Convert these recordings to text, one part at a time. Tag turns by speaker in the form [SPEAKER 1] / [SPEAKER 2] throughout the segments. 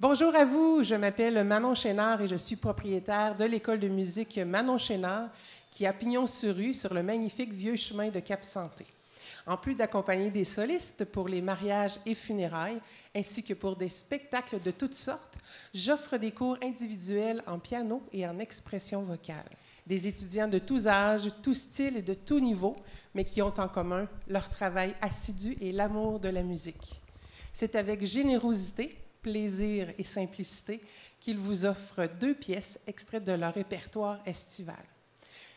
[SPEAKER 1] Bonjour à vous, je m'appelle Manon Chénard et je suis propriétaire de l'école de musique Manon Chénard qui a pignon sur rue sur le magnifique vieux chemin de Cap-Santé. En plus d'accompagner des solistes pour les mariages et funérailles, ainsi que pour des spectacles de toutes sortes, j'offre des cours individuels en piano et en expression vocale. Des étudiants de tous âges, tous styles et de tous niveaux, mais qui ont en commun leur travail assidu et l'amour de la musique. C'est avec générosité, plaisir et simplicité qu'ils vous offrent 2 pièces extraites de leur répertoire estival.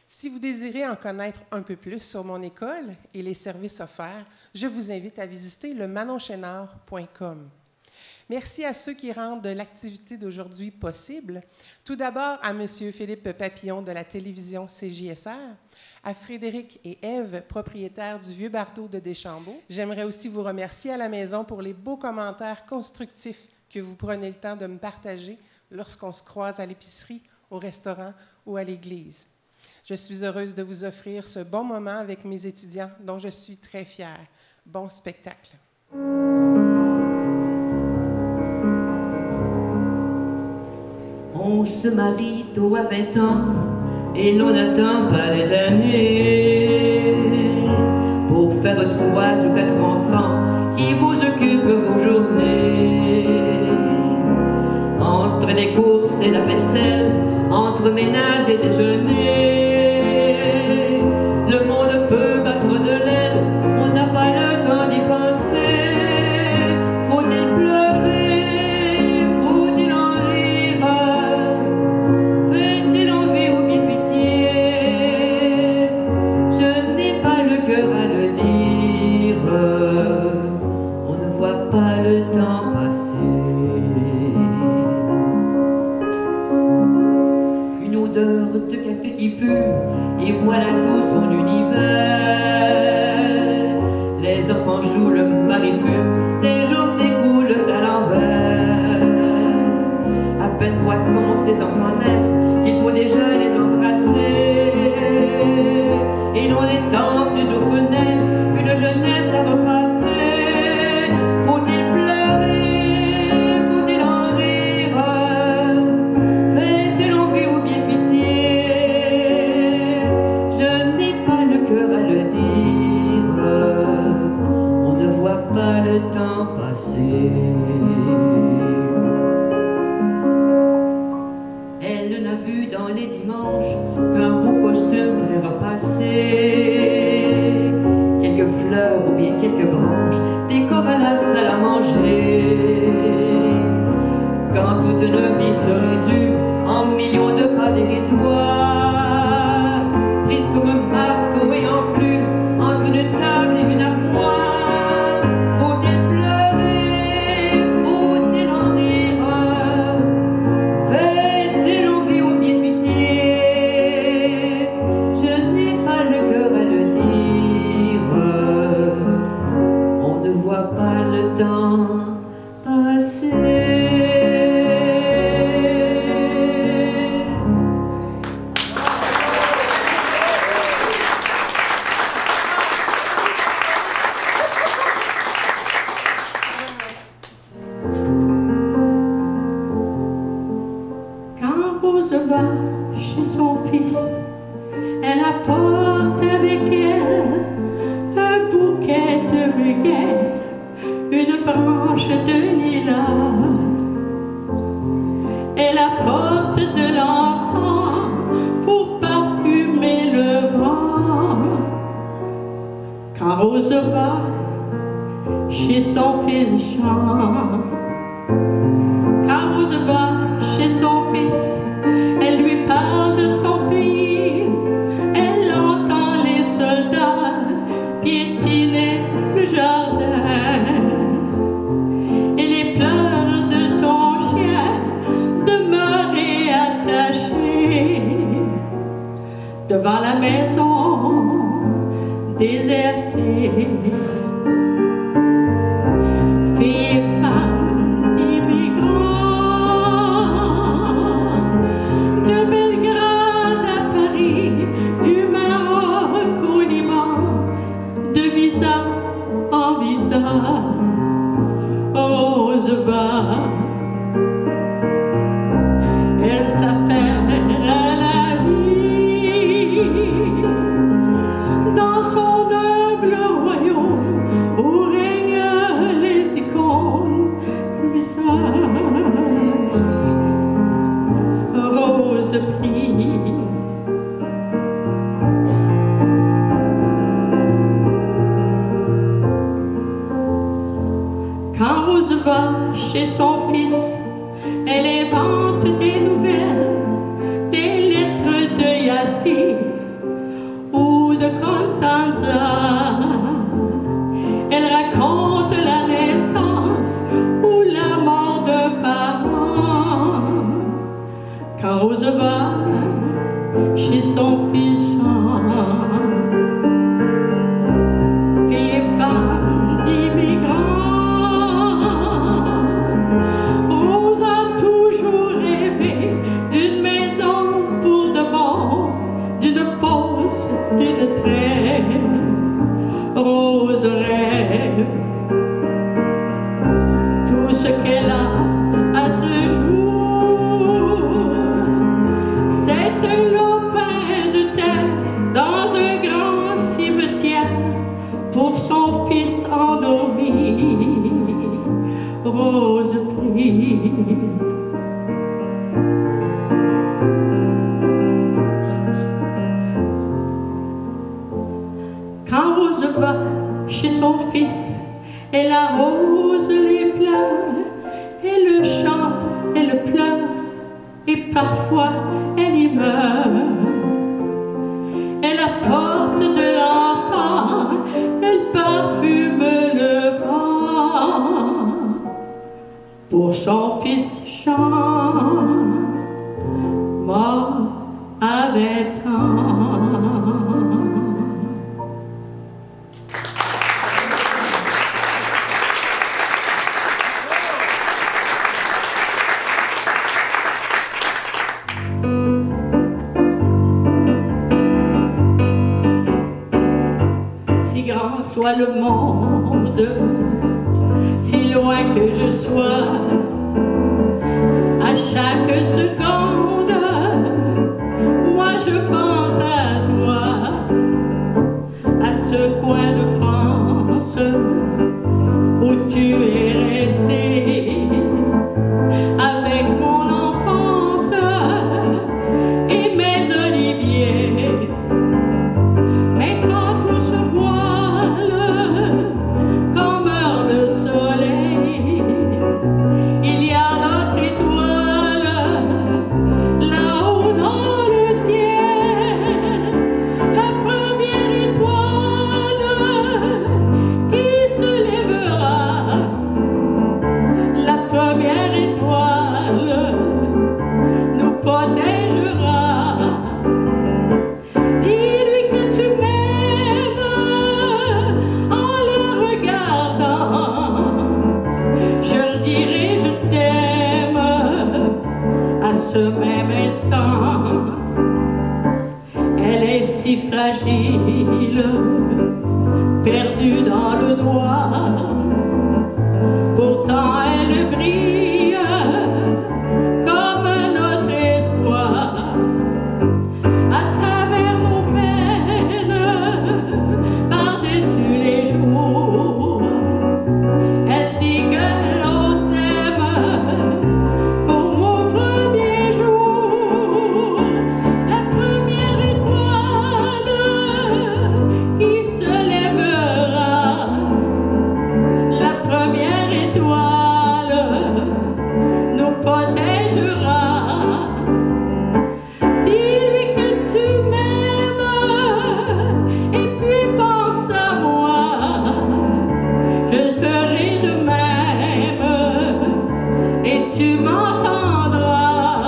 [SPEAKER 1] Si vous désirez en connaître un peu plus sur mon école et les services offerts, je vous invite à visiter le manonchénard.com. Merci à ceux qui rendent l'activité d'aujourd'hui possible. Tout d'abord à M. Philippe Papillon de la télévision CJSR, à Frédéric et Ève, propriétaires du Vieux Bardeau de Deschambault. J'aimerais aussi vous remercier à la maison pour les beaux commentaires constructifs que vous prenez le temps de me partager lorsqu'on se croise à l'épicerie, au restaurant ou à l'église. Je suis heureuse de vous offrir ce bon moment avec mes étudiants dont je suis très fière. Bon spectacle.
[SPEAKER 2] On se marie tôt à 20 ans et l'on n'attend pas les années pour faire 3 ou 4 enfants qui vous occupent vos journées. Entre les courses et la vaisselle, entre ménage et déjeuner, le monde peut battre de l'aile, on n'a pas le temps d'y penser. Faut-il pleurer, faut-il en rire, fait-il envie ou bien pitié? Je n'ai pas le cœur à le dire, on ne voit pas le temps passer. Une odeur de café qui fume, et voilà tout son univers. Les enfants jouent, le mari fume, les jours s'écoulent à l'envers. À peine voit-on ces enfants naître qu'il faut déjà les embrasser. Et l'on étend plus aux fenêtres qu'une jeunesse à repasser. Faut-il pleurer, faut-il en rire, fait-il envie ou bien pitié? Je n'ai pas le cœur à le dire, on ne voit pas le temps passer. Elle n'a vu dans les dimanches qu'un beau costume fait repasser quelques fleurs ou bien quelques branches, décorent à la salle à manger. Quand toute une vie se résume en millions de pas dérisoires, prise comme un marteau et en plume entre une table et une armoire. Faut-il pleurer, faut-il en rire, fait-il envie ou bien pitié? Je n'ai pas le cœur à le dire, on ne voit pas le temps passer. Quand Rose va chez son fils, elle apporte avec elle un bouquet de muguet, une branche de lilas. Elle apporte de l'encens pour parfumer le vent. Quand Rose va chez son fils Jean, quand Rose va chez son fils, elle lui parle de son pays. Elle entend les soldats piétiner le jardin et les pleurs de son chien demeurent attachés devant la maison désertée. Filles et femmes d'immigrants, de Belgrade à Paris, du Maroc au Liban, de visa en visa, Rose va rose prie. Quand Rose va chez son fils, elle invente des nouvelles, des lettres de Yassi ou de Constanza. Elle raconte la naissance ou la mort d'un parent. Quand Rose va chez son fils, vieille femme d'immigrants, Rose a toujours rêvé d'une maison pour de bon, d'une pause, d'une trêve. Rose rêve tout ce qu'elle a à ce jour, c'est un lopin de terre dans un grand cimetière pour son fils endormi. Rose prie. Quand Rose va chez son fils, elle arrose les fleurs, elle le chante, elle pleure, et parfois elle y meurt. Elle apporte de l'encens, elle parfume le vent. Pour son fils chante, mort à 20 ans. Soit le monde, si loin que je sois, à chaque seconde, moi je pense à toi, à ce coin de France où tu es resté, avec mon enfance et mes oliviers. Mais quand tout se voile, quand meurt le soleil, il y a notre étoile là-haut dans le ciel, la première étoile qui se lèvera, la première étoile nous protégera. Dis-lui que tu m'aimes en le regardant, je le dirai je t'aime à ce même instant. Elle est si fragile, perdue dans le noir, pourtant elle brille comme notre espoir. À travers nos peines, par-dessus les jours, elle dit que l'on s'aime pour mon premier jour. La première étoile qui se lèvera, la première étoile nous protégera. Dis-lui que tu m'aimes et puis pense à moi, je le ferai de même et tu m'entendras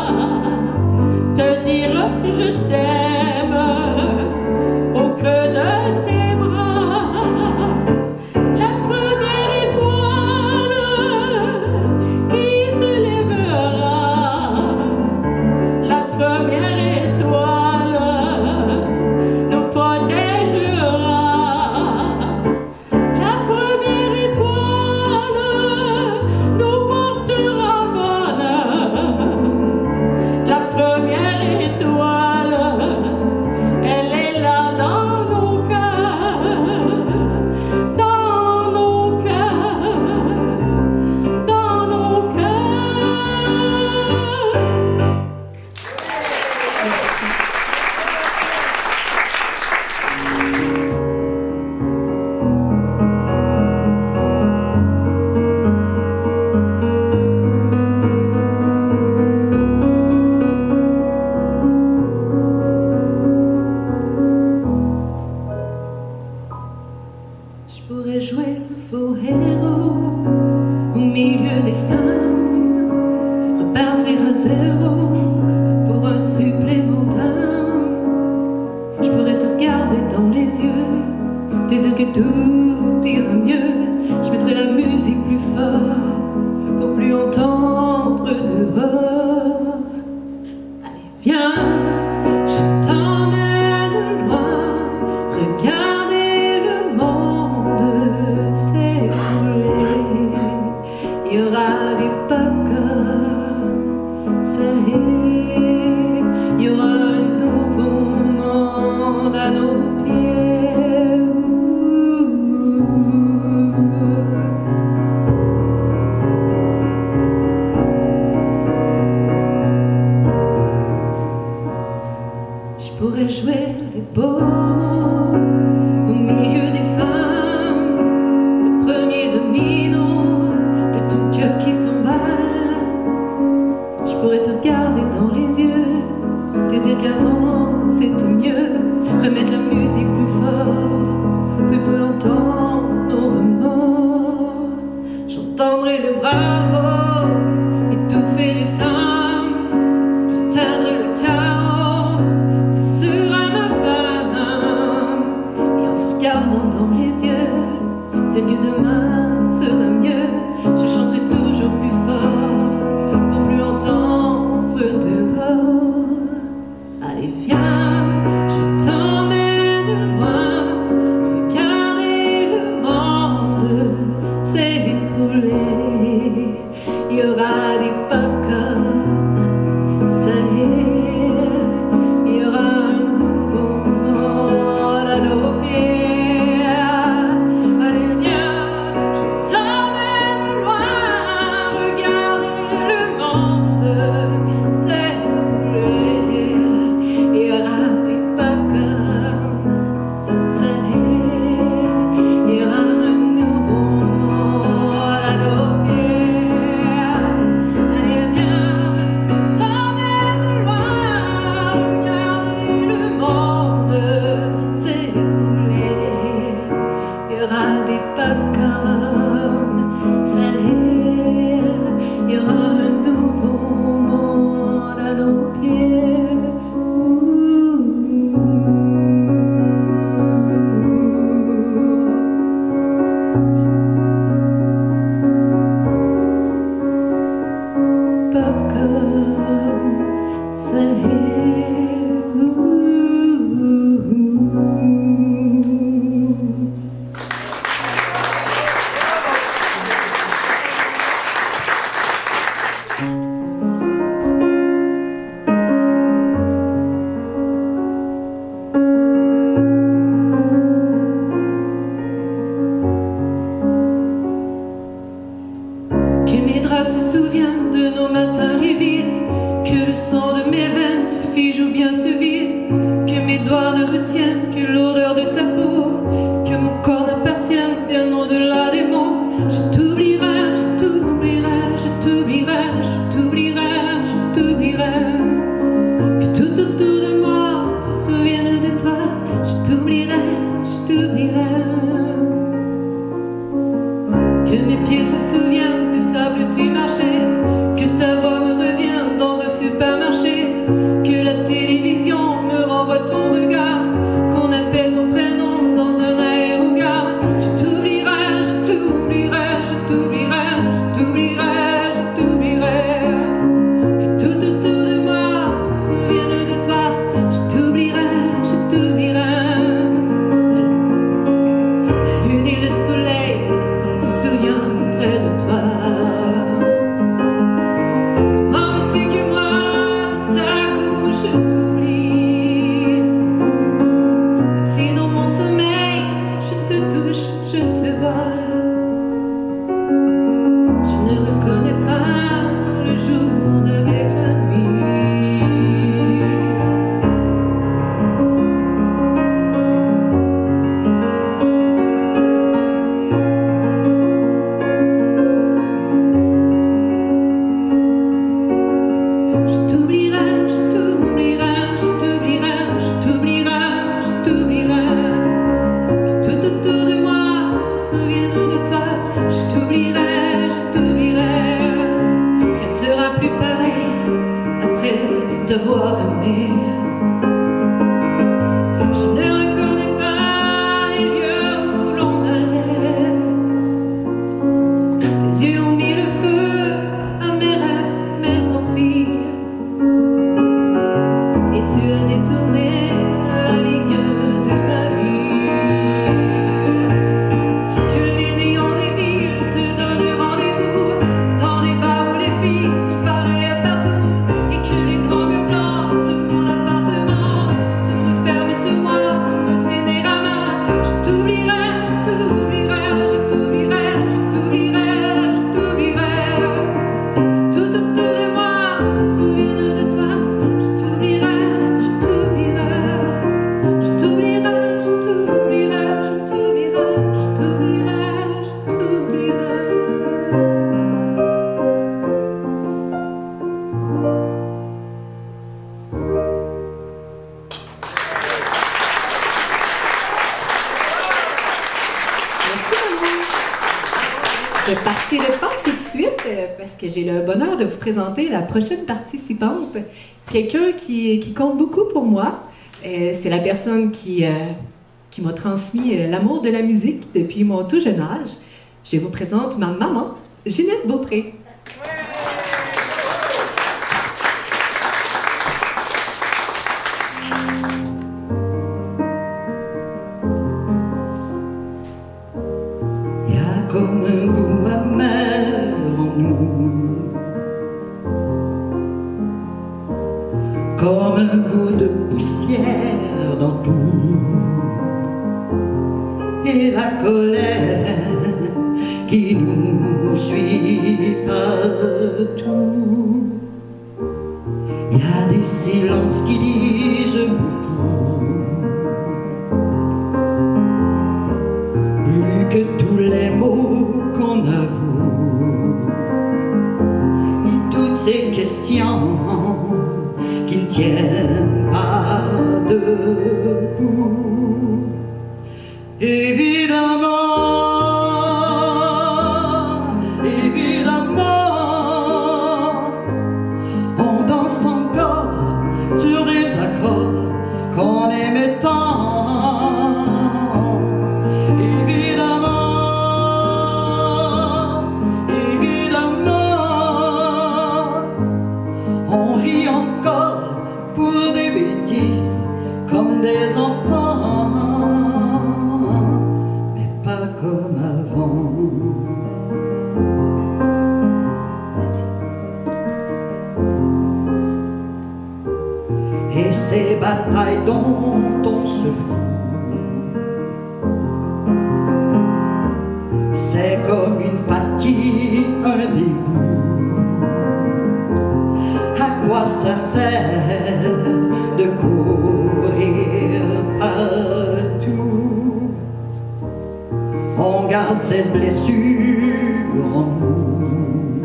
[SPEAKER 2] te dire je t'aime au creux de tes bras. La première étoile qui se lèvera, la première étoile nous protégera. La première étoile nous portera bonheur. La première étoile passer à zéro pour un supplémentaire. Je pourrais te regarder dans les yeux, te dire que tout ira mieux. Je mettrai la musique plus fort pour plus entendre dehors. Allez, viens, je t'emmène loin, regarder le monde s'écouler. Il y aura des pop-corn salés, il y aura un nouveau monde à nos pieds. Je pourrais jouer les beaux mots au milieu des femmes, le premier domino de ton cœur qui s'emballe. Je pourrais te regarder dans les yeux, te dire qu'avant c'était mieux, remettre la musique plus fort, plus entendre nos remords. J'entendrai le bravo étouffer les flammes, j'éteindrai le chaos, tu seras ma femme. Et en se regardant dans les yeux, dire que demain sera mieux, je chanterai toujours plus fort pour plus entendre dehors. Allez, viens, je t'emmène loin, regarder le monde s'écrouler. Il y aura des pop-corn salés, il y aura un nouveau monde à nos pieds. Allez, viens, je t'emmène loin, regarder le monde s'écrouler. Il y aura des pop-corn salés, il y aura un nouveau monde à nos pieds. Allez, viens, je t'emmène loin, regarder le monde s'écrouler. Il y aura des pop-corn salés, il y aura un nouveau monde à nos pieds. Pop-corn salés. Que mes draps se souviennent de nos matins livides, que le sang de mes veines se fige ou bien se vide, que mes doigts ne retiennent que l'odeur de ta peau, que mon corps n'appartienne bien au-delà des mots. Je t'oublierai, je t'oublierai, je t'oublierai, je t'oublierai, je t'oublierai. Que tout autour de moi se souvienne de toi. Je t'oublierai, je t'oublierai. Que mes pieds se souviennent du sable où tu marchais, que ta voix me revienne dans un supermarché, que la télévision me renvoie ton regard, qu'on appelle ton prénom dans un aérogare. Je t'oublierai, je t'oublierai, je t'oublierai, je t'oublierai, je t'oublierai. devoir aimer. Je ne reconnais pas les lieux où l'on allait. Tes yeux ont mis le feu à mes rêves, mes envies. Et tu as détourné la ligne de ma vie. Que les néons des villes te donnent rendez-vous dans des bars où les filles sont parées à partout. Et que les grands murs blancs de mon appartement se referment sur moi comme un scénérama. Je t'oublierai, je t'oublierai, je t'oublierai, je t'oublierai, je t'oublierai. Que tout autour de moi se souvienne de toi. Je t'oublierai, je t'oublierai, je t'oublierai, je t'oublierai, je t'oublierai, je t'oublierai, je t'oublierai. Merci, maman. Je partirai pas tout de suite parce que j'ai le bonheur de vous présenter la prochaine participante. Quelqu'un qui compte beaucoup pour moi. C'est la personne qui m'a transmis l'amour de la musique depuis mon tout jeune âge. Je vous présente ma maman, Ginette Beaupré.
[SPEAKER 3] Il y a comme un goût amer en nous, comme un goût de poussière dans tout, et la colère qui nous suit partout. Il y a des silences qui disent beaucoup, plus que tous les mots qu'on avoue, et toutes ces questions qui ne tiennent pas debout. Évidemment, on danse encore sur des accords qu'on aimait tant. Évidemment, on rit encore pour des bêtises comme des enfants, mais pas comme avant. Et ces batailles dont on se fout, c'est comme une fatigue, un dégoût. À quoi ça sert de courir partout? On garde cette blessure en nous,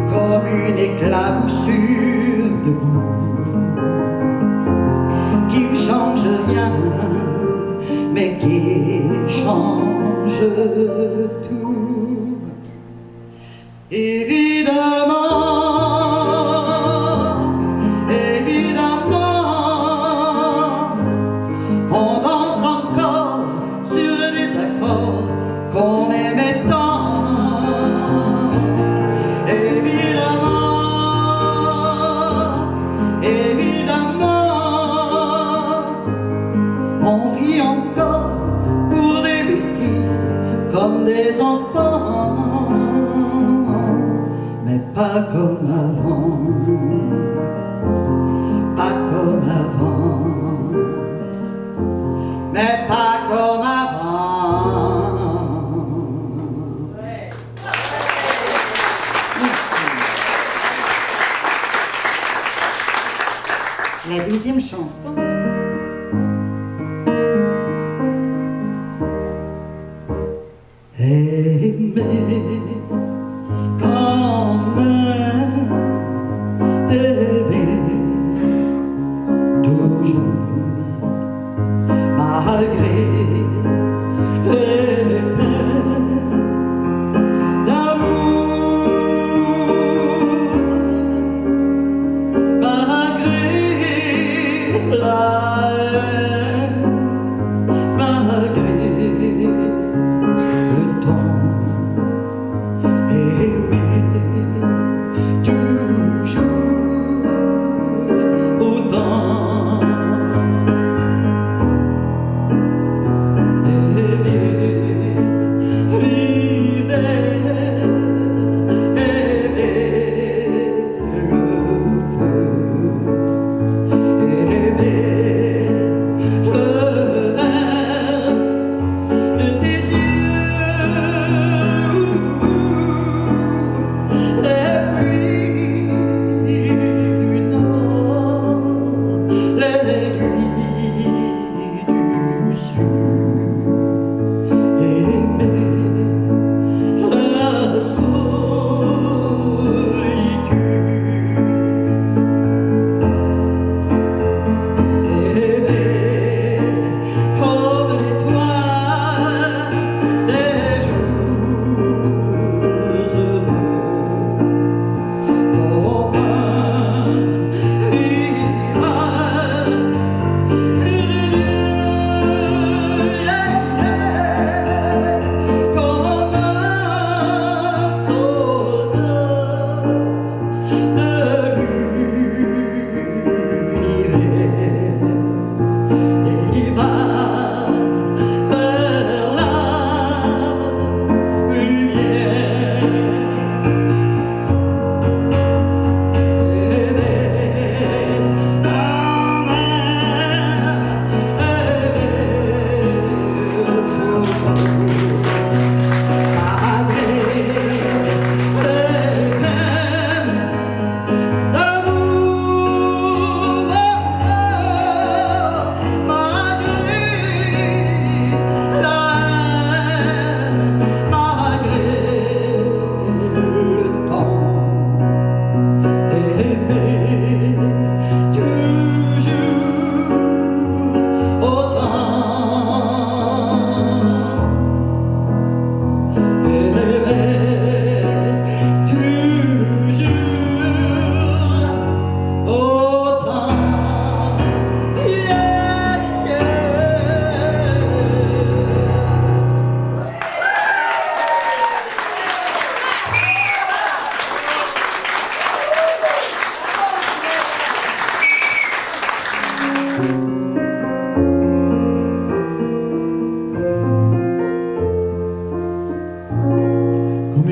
[SPEAKER 3] comme une éclaboussure de boue qui ne change rien, mais qui change tout. Évidemment, évidemment, on danse encore sur des accords qu'on aimait tant. Évidemment, évidemment, on rit encore pour des bêtises comme des enfants, mais pas comme avant, pas comme avant, mais pas comme avant.
[SPEAKER 4] La deuxième chanson.
[SPEAKER 3] Aimer quand même, aimer toujours, malgré les peines d'amour.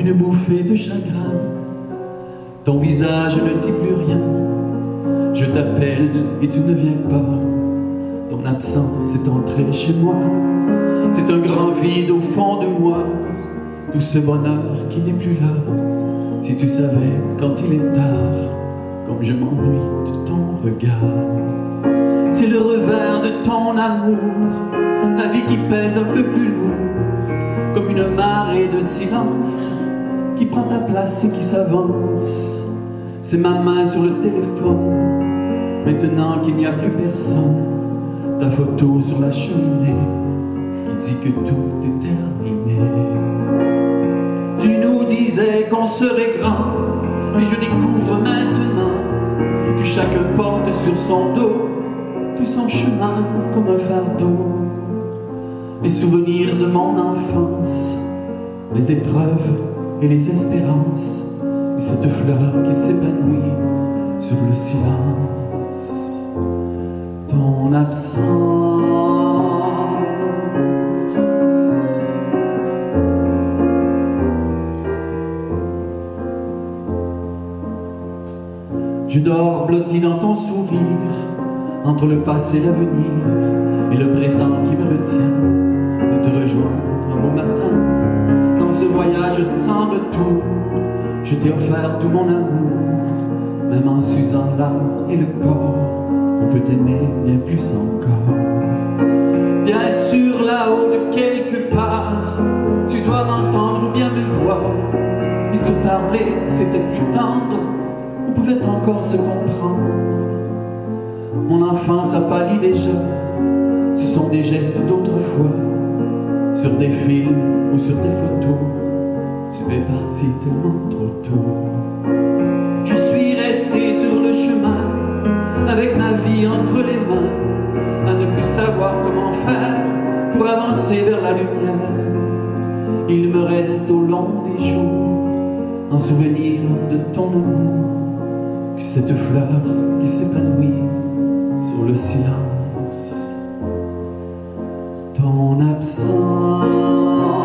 [SPEAKER 3] une bouffée de chagrin. Ton visage ne dit plus rien. Je t'appelle et tu ne viens pas. Ton absence est entrée chez moi. C'est un grand vide au fond de moi. Tout ce bonheur qui n'est plus là. Si tu savais quand il est tard, comme je m'ennuie de ton regard. C'est le revers de ton amour, la vie qui pèse un peu plus lourd, comme une marée de silence qui prend ta place et qui s'avance. C'est ma main sur le téléphone, maintenant qu'il n'y a plus personne. Ta photo sur la cheminée qui dit que tout est terminé. Tu nous disais qu'on serait grand, mais je découvre maintenant que chacun porte sur son dos tout son chemin comme un fardeau. Les souvenirs de mon enfance, les épreuves et les espérances, et cette fleur qui s'épanouit sur le silence. Ton absence. Je dors blotti dans ton sourire, entre le passé et l'avenir, et le présent qui me retient de te rejoindre un beau matin. Dans ce voyage sans retour, je t'ai offert tout mon amour, même en s'usant l'âme et le corps, on peut aimer bien plus encore. Bien sûr, là-haut de quelque part, tu dois m'entendre ou bien me voir, et se parler, c'était plus tendre, on pouvait encore se comprendre. Mon enfance a pâli déjà, ce sont des gestes d'autrefois, sur des films ou sur des photos, tu es parti tellement trop tôt. Je suis resté sur le chemin, avec ma vie entre les mains, à ne plus savoir comment faire pour avancer vers la lumière. Il me reste au long des jours un souvenir de ton amour, que cette fleur qui s'épanouit sur le silence. Ton absence.